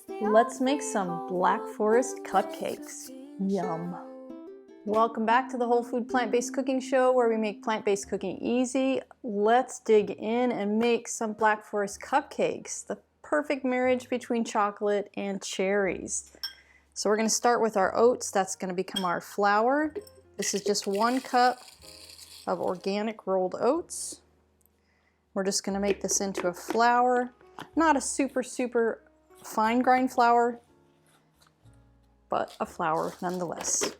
Let's make some Black Forest cupcakes. Yum. Welcome back to the Whole Food Plant-Based Cooking Show, where we make plant-based cooking easy. Let's dig in and make some Black Forest cupcakes, the perfect marriage between chocolate and cherries. So we're going to start with our oats. That's going to become our flour. This is just 1 cup of organic rolled oats. We're just going to make this into a flour. Not a super fine grind flour, but a flour nonetheless.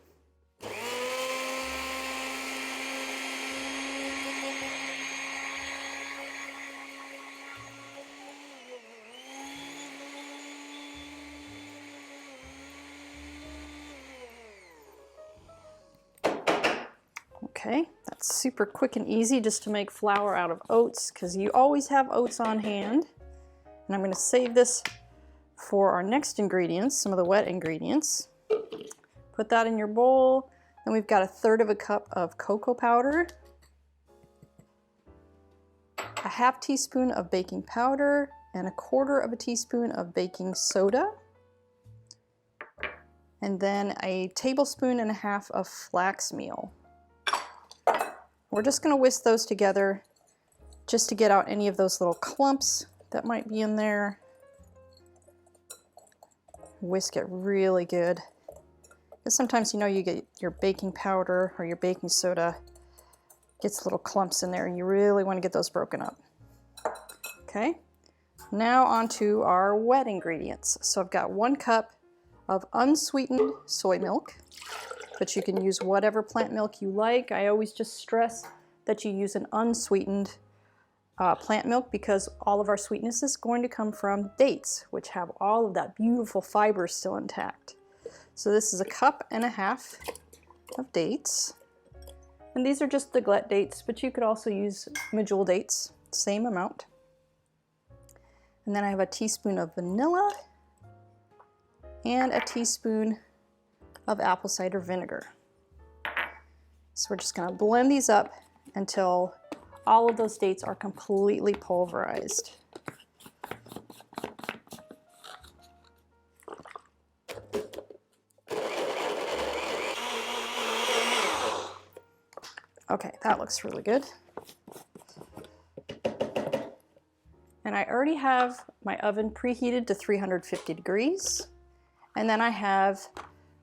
Okay, that's super quick and easy just to make flour out of oats, because you always have oats on hand. And I'm going to save this for our next ingredients, some of the wet ingredients. Put that in your bowl. Then we've got 1/3 cup of cocoa powder, 1/2 teaspoon of baking powder, and 1/4 teaspoon of baking soda. And then 1.5 tablespoons of flax meal. We're just going to whisk those together just to get out any of those little clumps that might be in there. Whisk it really good. Because sometimes, you know, you get your baking powder or your baking soda gets little clumps in there, and you really want to get those broken up. Okay, now onto our wet ingredients. So I've got 1 cup of unsweetened soy milk, but you can use whatever plant milk you like. I always just stress that you use an unsweetened plant milk, because all of our sweetness is going to come from dates, which have all of that beautiful fiber still intact. So this is 1.5 cups of dates. And these are just the glut dates, but you could also use medjool dates, same amount. And then I have 1 teaspoon of vanilla and 1 teaspoon of apple cider vinegar. So we're just going to blend these up until all of those dates are completely pulverized. Okay, that looks really good. And I already have my oven preheated to 350 degrees. And then I have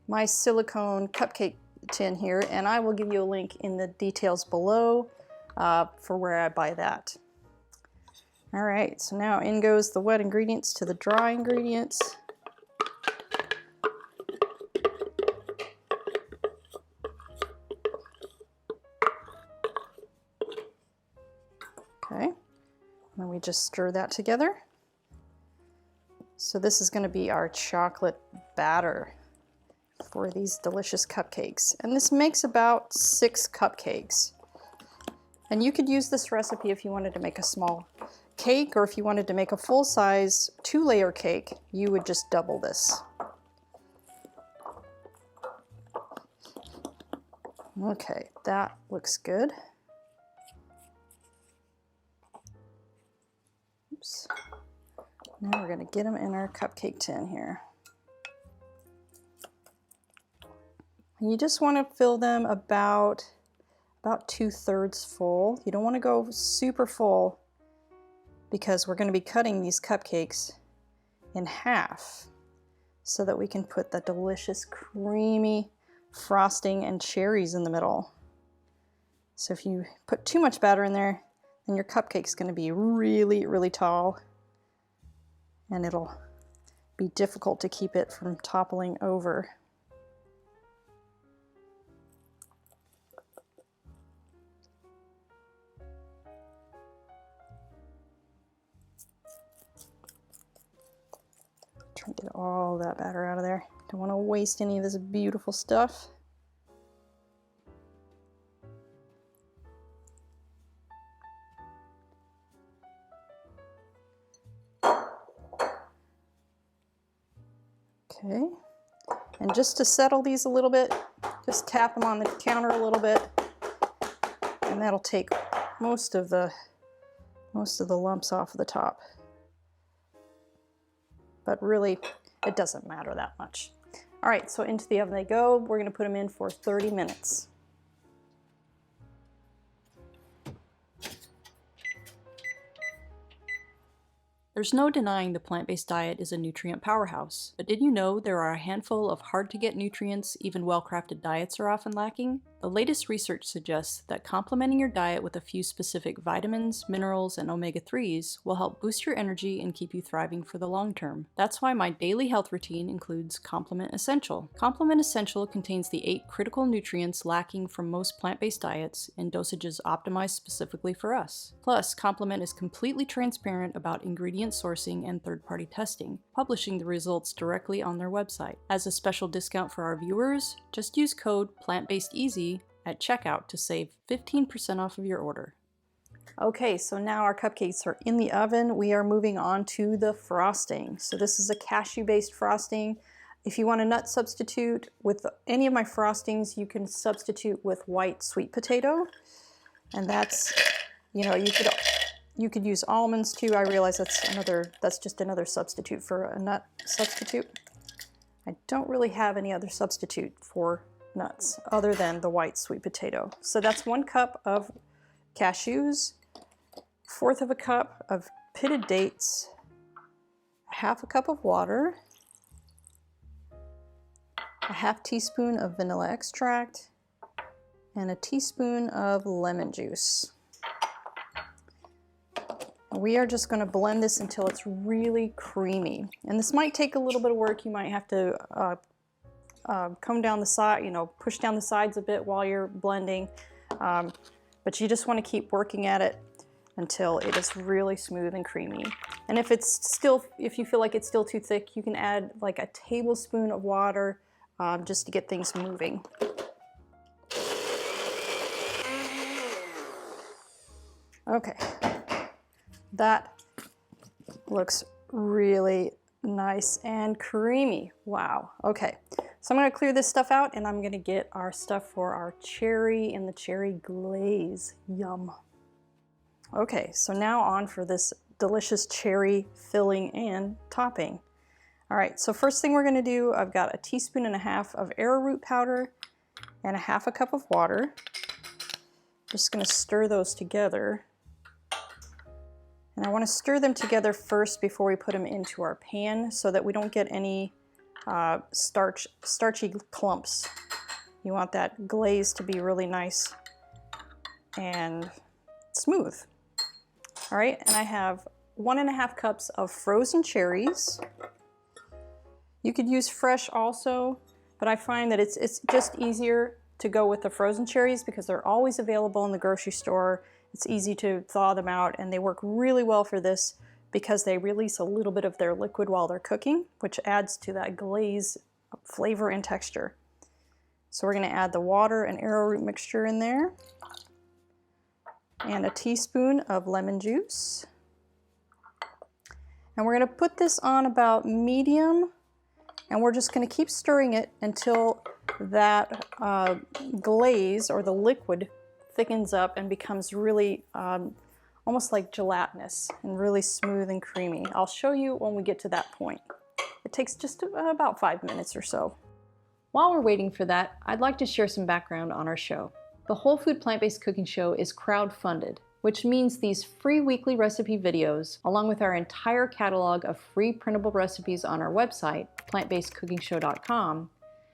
my silicone cupcake tin here, and I will give you a link in the details below for where I buy that. All right, so now in goes the wet ingredients to the dry ingredients. Okay, and then we just stir that together. So this is going to be our chocolate batter for these delicious cupcakes. And this makes about 6 cupcakes. And you could use this recipe if you wanted to make a small cake, or if you wanted to make a full-size 2-layer cake, you would just double this. Okay, that looks good. Oops. Now we're going to get them in our cupcake tin here. And you just want to fill them about 2/3 full. You don't want to go super full, because we're going to be cutting these cupcakes in half so that we can put the delicious creamy frosting and cherries in the middle. So if you put too much batter in there, then your cupcake's going to be really tall, and it'll be difficult to keep it from toppling over. Try to get all that batter out of there. Don't want to waste any of this beautiful stuff. Okay, and just to settle these a little bit, just tap them on the counter a little bit, and that'll take most of the lumps off the top. But really, it doesn't matter that much. All right, so into the oven they go. We're gonna put them in for 30 minutes. There's no denying the plant-based diet is a nutrient powerhouse, but did you know there are a handful of hard-to-get nutrients even well-crafted diets are often lacking? The latest research suggests that complementing your diet with a few specific vitamins, minerals, and omega-3s will help boost your energy and keep you thriving for the long term. That's why my daily health routine includes Complement Essential. Complement Essential contains the 8 critical nutrients lacking from most plant-based diets in dosages optimized specifically for us. Plus, Complement is completely transparent about ingredient sourcing and third-party testing, publishing the results directly on their website. As a special discount for our viewers, just use code PLANTBASEDEASY at checkout to save 15% off of your order. Okay, so now our cupcakes are in the oven. We are moving on to the frosting. So this is a cashew-based frosting. If you want a nut substitute with any of my frostings, you can substitute with white sweet potato. And that's, you know, you could use almonds too. I realize that's just another substitute for a nut substitute. I don't really have any other substitute for nuts other than the white sweet potato. So that's 1 cup of cashews, 1/4 of a cup of pitted dates, 1/2 cup of water, a 1/2 teaspoon of vanilla extract, and a teaspoon of lemon juice. We are just going to blend this until it's really creamy. And this might take a little bit of work. You might have to come down the side, you know, push down the sides a bit while you're blending. But you just want to keep working at it until it is really smooth and creamy. And if you feel like it's still too thick, you can add like a tablespoon of water just to get things moving. Okay. That looks really nice and creamy. Wow. Okay, so I'm going to clear this stuff out and I'm going to get our stuff for our cherry and the cherry glaze. Yum. Okay, so now on for this delicious cherry filling and topping. All right, so first thing we're going to do, I've got 1.5 teaspoons of arrowroot powder and 1/2 cup of water. Just going to stir those together. And I want to stir them together first before we put them into our pan so that we don't get any starchy clumps. You want that glaze to be really nice and smooth. All right, and I have 1.5 cups of frozen cherries. You could use fresh also, but I find that it's just easier to go with the frozen cherries because they're always available in the grocery store. It's easy to thaw them out, and they work really well for this because they release a little bit of their liquid while they're cooking, which adds to that glaze flavor and texture. So we're going to add the water and arrowroot mixture in there, and 1 teaspoon of lemon juice. And we're going to put this on about medium, and we're just going to keep stirring it until that glaze or the liquid thickens up and becomes really almost like gelatinous and really smooth and creamy. I'll show you when we get to that point. It takes just about 5 minutes or so. While we're waiting for that, I'd like to share some background on our show. The Whole Food Plant-Based Cooking Show is crowd-funded, which means these free weekly recipe videos, along with our entire catalog of free printable recipes on our website, plantbasedcookingshow.com,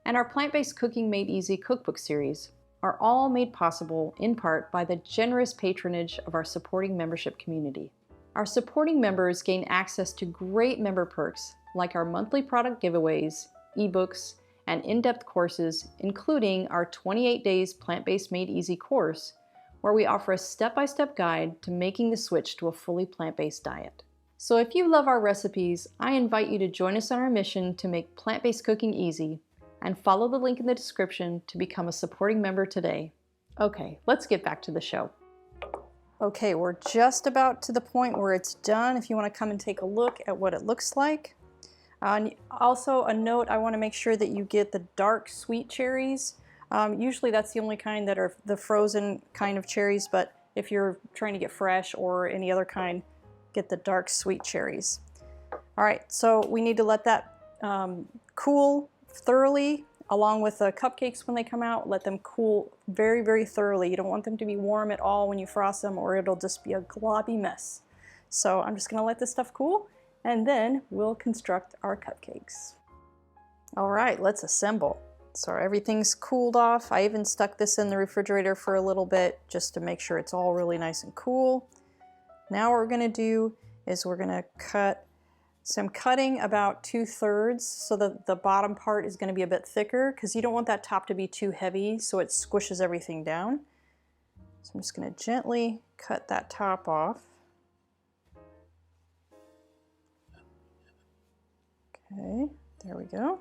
and our Plant-Based Cooking Made Easy cookbook series, are all made possible in part by the generous patronage of our supporting membership community. Our supporting members gain access to great member perks like our monthly product giveaways, ebooks, and in-depth courses, including our 28 Days Plant-Based Made Easy course, where we offer a step-by-step guide to making the switch to a fully plant-based diet. So if you love our recipes, I invite you to join us on our mission to make plant-based cooking easy, and follow the link in the description to become a supporting member today. Okay, let's get back to the show. Okay, we're just about to the point where it's done. If you want to come and take a look at what it looks like. Also a note, I want to make sure that you get the dark sweet cherries. Usually that's the only kind that are the frozen kind of cherries, but if you're trying to get fresh or any other kind, get the dark sweet cherries. All right, so we need to let that cool thoroughly, along with the cupcakes when they come out. Let them cool very, very thoroughly. You don't want them to be warm at all when you frost them, or it'll just be a globby mess. So I'm just gonna let this stuff cool, and then we'll construct our cupcakes. All right, let's assemble. So everything's cooled off. I even stuck this in the refrigerator for a little bit just to make sure it's all really nice and cool. Now what we're gonna do is we're gonna cut. So I'm cutting about 2/3 so that the bottom part is gonna be a bit thicker, because you don't want that top to be too heavy so it squishes everything down. So I'm just gonna gently cut that top off. Okay, there we go.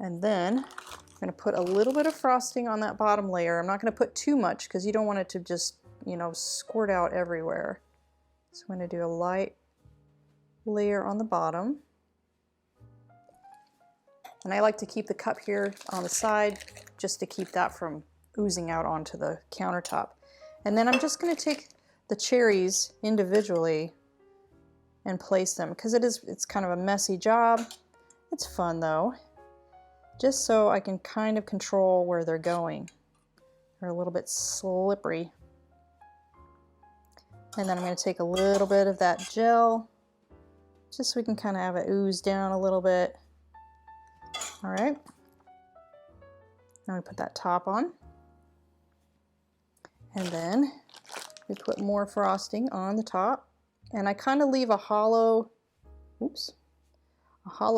And then I'm gonna put a little bit of frosting on that bottom layer. I'm not gonna put too much because you don't want it to just, you know, squirt out everywhere. So I'm gonna do a light layer on the bottom. And I like to keep the cup here on the side just to keep that from oozing out onto the countertop. And then I'm just gonna take the cherries individually and place them, because it's kind of a messy job. It's fun though. Just so I can kind of control where they're going. They're a little bit slippery. And then I'm going to take a little bit of that gel, just so we can kind of have it ooze down a little bit. All right. Now we put that top on. And then we put more frosting on the top. And I kind of leave a hollow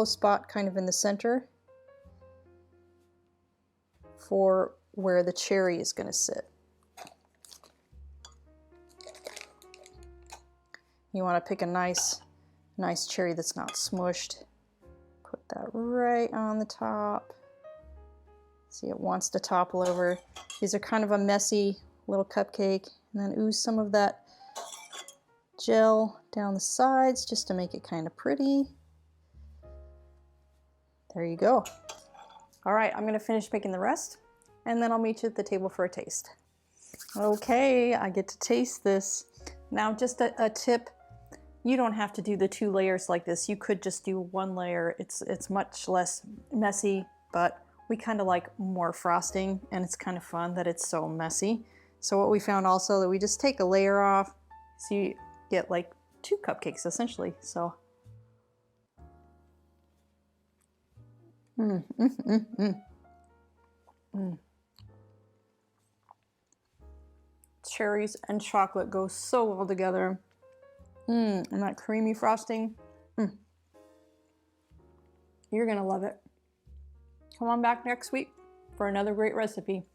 spot kind of in the center for where the cherry is going to sit. You want to pick a nice cherry that's not smushed. Put that right on the top. See, it wants to topple over. These are kind of a messy little cupcake. And then ooze some of that gel down the sides just to make it kind of pretty. There you go. All right, I'm gonna finish making the rest, and then I'll meet you at the table for a taste. Okay, I get to taste this. Now, just a tip, you don't have to do the 2 layers like this. You could just do 1 layer. It's much less messy, but we kind of like more frosting, and it's kind of fun that it's so messy. So what we found also, that we just take a layer off, so you get like 2 cupcakes essentially. So Cherries and chocolate go so well together. And that creamy frosting. You're gonna love it. Come on back next week for another great recipe.